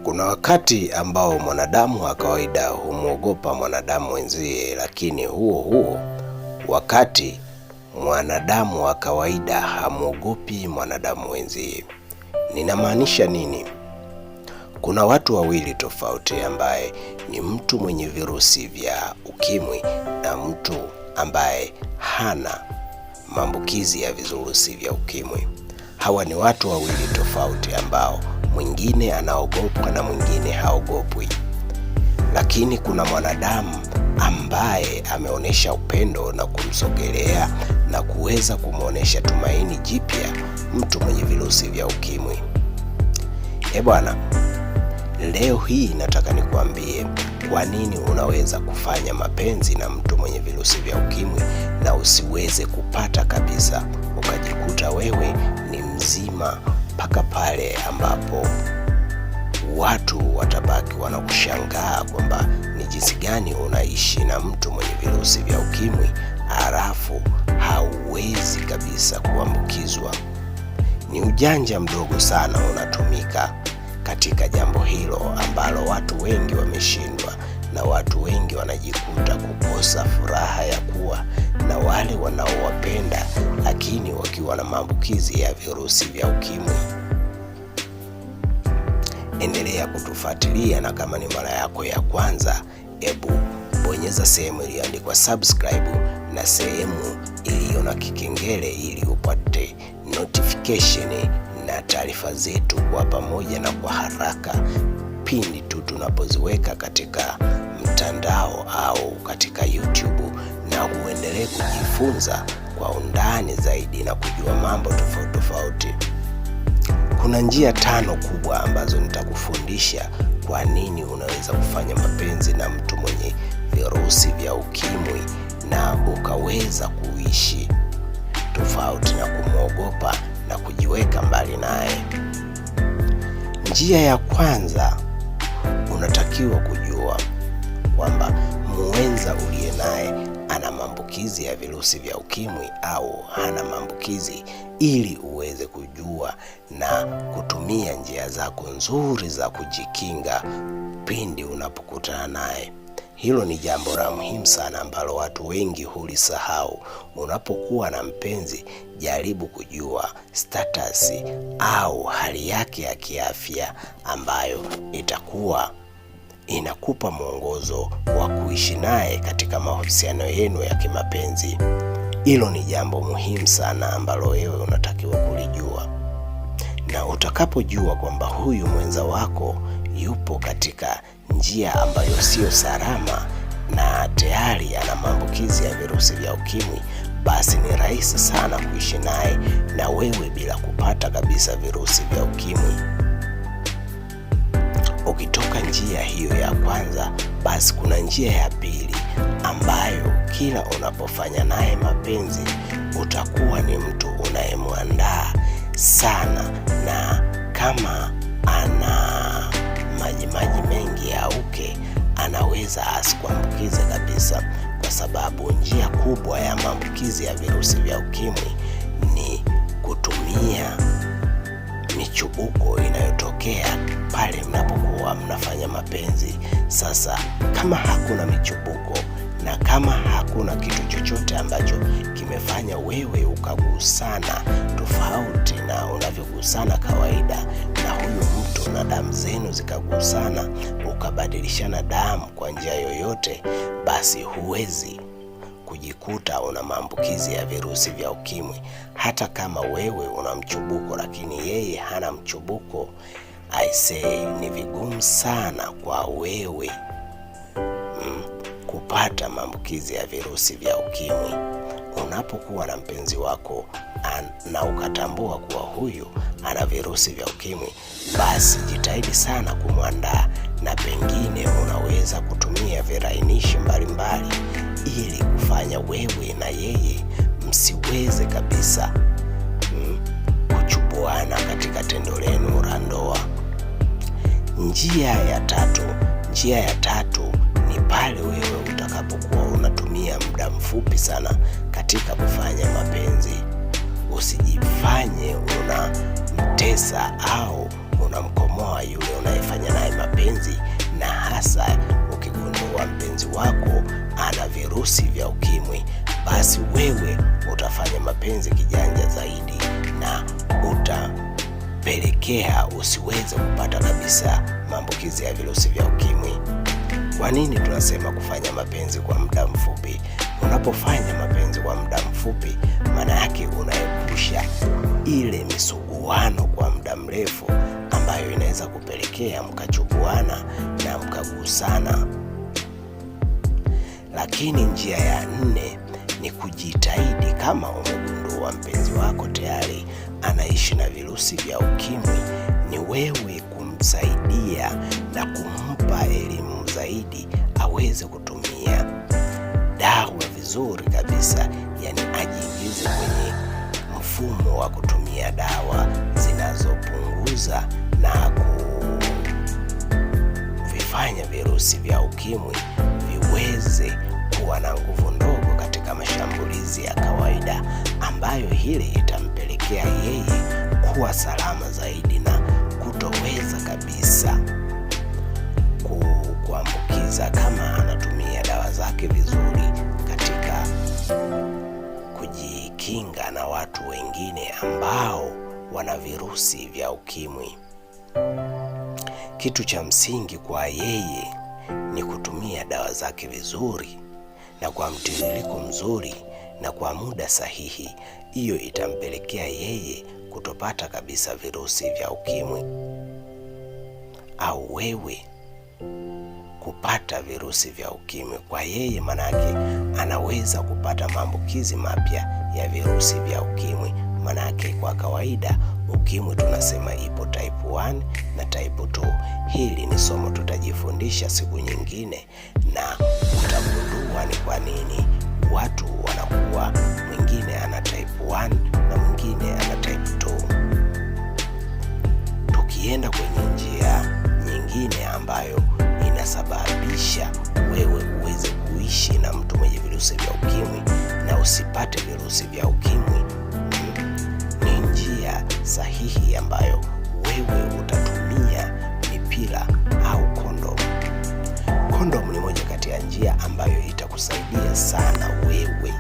Kuna wakati ambao mwanadamu wa kawaida humwogopa mwanadamu mwenzie, lakini huo wakati mwanadamu wa kawaida hamwogopi mwanadamu mwenzie. Ninamaanisha nini? Kuna watu wawili tofauti, ambaye ni mtu mwenye virusi vya ukimwi na mtu ambaye hana maambukizi ya virusi vya ukimwi. Hawa ni watu wawili tofauti ambao mwingine anaogopwa na mwingine haogopwi. Lakini kuna mwanadamu ambaye ameonyesha upendo na kumsogelea na kuweza kumuonesha tumaini jipya mtu mwenye virusi vya ukimwi. Bwana, leo hii nataka nikuambie kwa nini unaweza kufanya mapenzi na mtu mwenye virusi vya ukimwi na usiweze kupata kabisa, ukajikuta wewe ni mzima mpaka pale ambapo watu watabaki wanakushangaa kwamba ni jinsi gani unaishi na mtu mwenye virusi vya ukimwi halafu hauwezi kabisa kuambukizwa. Ni ujanja mdogo sana unatumika katika jambo hilo ambalo watu wengi wameshindwa, na watu wengi wanajikuta kukosa furaha ya kuwa na wale wanaowapenda lakini wakiwa na maambukizi ya virusi vya ukimwi. Endelea kutufuatilia, na kama ni mara yako ya kwanza, hebu bonyeza sehemu iliyoandikwa subscribe na sehemu iliyo na kikengele ili upate notification na taarifa zetu kwa pamoja na kwa haraka pindi tu tunapoziweka katika mtandao au katika YouTube, na uendelee kujifunza kwa undani zaidi na kujua mambo tofauti tofauti. Kuna njia 5 kubwa ambazo nitakufundisha kwa nini unaweza kufanya mapenzi na mtu mwenye virusi vya ukimwi na ukaweza kuishi tofauti na kumwogopa na kujiweka mbali naye. Njia ya kwanza, unatakiwa kujua kwamba mwenza uliye naye ana maambukizi ya virusi vya ukimwi au hana maambukizi, ili uweze kujua na kutumia njia zako nzuri za kujikinga pindi unapokutana naye. Hilo ni jambo la muhimu sana ambalo watu wengi hulisahau. Unapokuwa na mpenzi, jaribu kujua status au hali yake ya kiafya ambayo itakuwa inakupa mwongozo wa kuishi naye katika mahusiano yenu ya kimapenzi. Hilo ni jambo muhimu sana ambalo wewe unatakiwa kulijua. Na utakapojua kwamba huyu mwenza wako yupo katika njia ambayo sio salama na tayari ana maambukizi ya virusi vya ukimwi, basi ni rahisi sana kuishi naye na wewe bila kupata kabisa virusi vya ukimwi. Ukitoka njia hiyo ya kwanza, basi kuna njia ya pili ambayo kila unapofanya naye mapenzi utakuwa ni mtu unayemwandaa sana, na kama ana maji mengi ya uke anaweza asikuambukize kabisa, kwa sababu njia kubwa ya maambukizi ya virusi vya ukimwi ni kutumia michubuko inayotokea pale mnapokuwa mnafanya mapenzi. Sasa kama hakuna michubuko na kama hakuna kitu chochote ambacho kimefanya wewe ukagusana tofauti na unavyogusana kawaida na huyu mtu na damu zenu zikagusana, ukabadilishana damu kwa njia yoyote, basi huwezi kujikuta una maambukizi ya virusi vya ukimwi. Hata kama wewe una mchubuko lakini yeye hana mchubuko, ni vigumu sana kwa wewe kupata maambukizi ya virusi vya ukimwi. Unapokuwa na mpenzi wako na ukatambua kuwa huyu ana virusi vya ukimwi, basi jitahidi sana kumwandaa, na pengine unaweza kutumia virainishi mbalimbali ili kufanya wewe na yeye msiweze kabisa kuchubuana katika tendo lenu la ndoa. Njia ya tatu ni pale wewe utakapokuwa unatumia muda mfupi sana katika kufanya mapenzi. Usijifanye unamtesa au unamkomoa yule unayefanya naye mapenzi, na hasa ukigundua mpenzi wako ana virusi vya ukimwi, basi wewe utafanya mapenzi kijanja zaidi na utapelekea usiweze kupata kabisa maambukizi ya virusi vya ukimwi. Kwa nini tunasema kufanya mapenzi kwa muda mfupi? Unapofanya mapenzi kwa muda mfupi, maana yake unaepusha ile misuguano kwa muda mrefu ambayo inaweza kupelekea mkachukuana na mkagusana. Lakini njia ya 4 ni kujitahidi, kama umegundua mpenzi wako tayari anaishi na virusi vya ukimwi, ni wewe kumsaidia na kumpa elimu zaidi aweze kutumia dawa vizuri kabisa, yani ajiingize kwenye mfumo wa kutumia dawa zinazopunguza na kuvifanya virusi vya ukimwi viweze kuwa na nguvu ndogo katika mashambulizi ya kawaida, ambayo hili itampelekea yeye kuwa salama zaidi na kutoweza kabisa kuambukiza kama anatumia dawa zake vizuri katika kujikinga na watu wengine ambao wana virusi vya ukimwi. Kitu cha msingi kwa yeye ni kutumia dawa zake vizuri na kwa mtiririko mzuri na kwa muda sahihi. Hiyo itampelekea yeye kutopata kabisa virusi vya ukimwi, au wewe kupata virusi vya ukimwi kwa yeye, manake anaweza kupata maambukizi mapya ya virusi vya ukimwi. Manake kwa kawaida ukimwi tunasema ipo type 1 na type 2. Hili ni somo tutajifundisha siku nyingine, na utagundua ni kwa nini watu wanakuwa, mwingine ana type 1 na mwingine ana type 2. Tukienda kwenye njia nyingine ambayo inasababisha wewe uweze kuishi na mtu mwenye virusi vya ukimwi na usipate virusi vya ukimwi, ni njia sahihi ambayo wewe utatumia mipira au kondom. Kondom ni moja kati ya njia ambayo itakusaidia sana wewe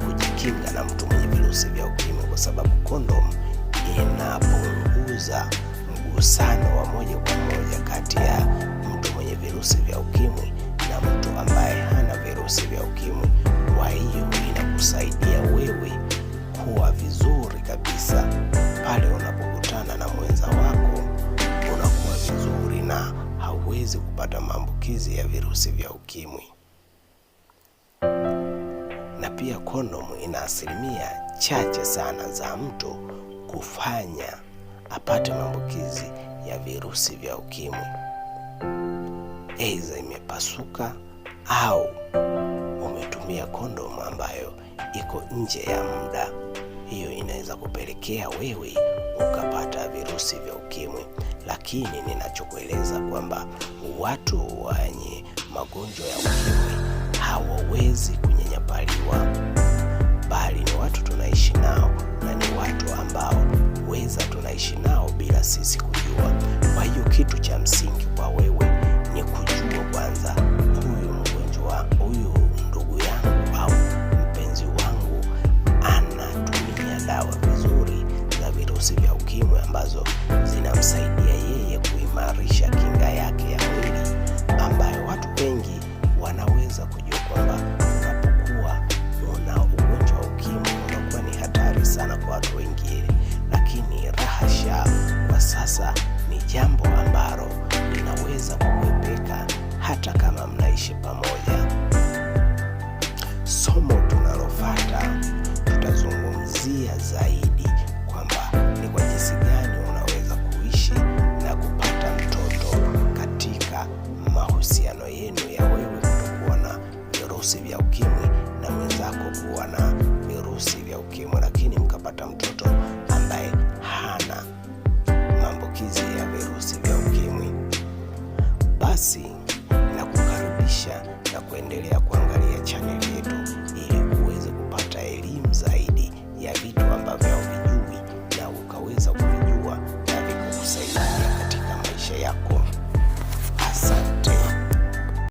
kujikinga na mtu mwenye virusi vya ukimwi, kwa sababu kondom inapunguza mgusano wa moja kwa moja kati ya mtu mwenye virusi vya ukimwi na mtu ambaye hana virusi vya ukimwi. Kwa hiyo inakusaidia wewe kuwa vizuri kabisa pale unapokutana na mwenza wako, unakuwa vizuri na hauwezi kupata maambukizi ya virusi vya ukimwi. Na pia kondomu ina asilimia chache sana za mtu kufanya apate maambukizi ya virusi vya ukimwi. Aidha imepasuka au umetumia kondomu ambayo iko nje ya muda, hiyo inaweza kupelekea wewe ukapata virusi vya ukimwi. Lakini ninachokueleza kwamba watu wenye magonjwa ya ukimwi hawawezi kunyanyapaliwa, bali ni watu tunaishi nao, na ni watu ambao weza tunaishi nao bila sisi kujua. Kwa hiyo kitu cha msingi kwa wewe ni kujua kwanza, huyu mgonjwa, huyu ndugu yangu au mpenzi wangu anatumia dawa vizuri za virusi vya ukimwi ambazo zinamsaidia yeye kuimarisha kinga yake ya mwili, ambayo watu wengi wanaweza kujua kwamba unapokuwa una ugonjwa wa ukimwi unakuwa ni hatari sana kwa watu wengine, lakini rahasha, kwa sasa ni jambo ambalo linaweza kuepeka hata kama mnaishi pamoja. Somo tunalofuata tutazungumzia zaidi kwamba ni kwa jinsi gani unaweza kuishi na kupata mtoto katika mahusiano yenu ya wewe kutokuwa na virusi vya ukimwi na mwenzako kuwa na virusi vya ukimwi, lakini mkapata mtoto ambaye hana maambukizi ya virusi vya ukimwi. Basi na kukaribisha na kuendelea kuangalia chaneli yetu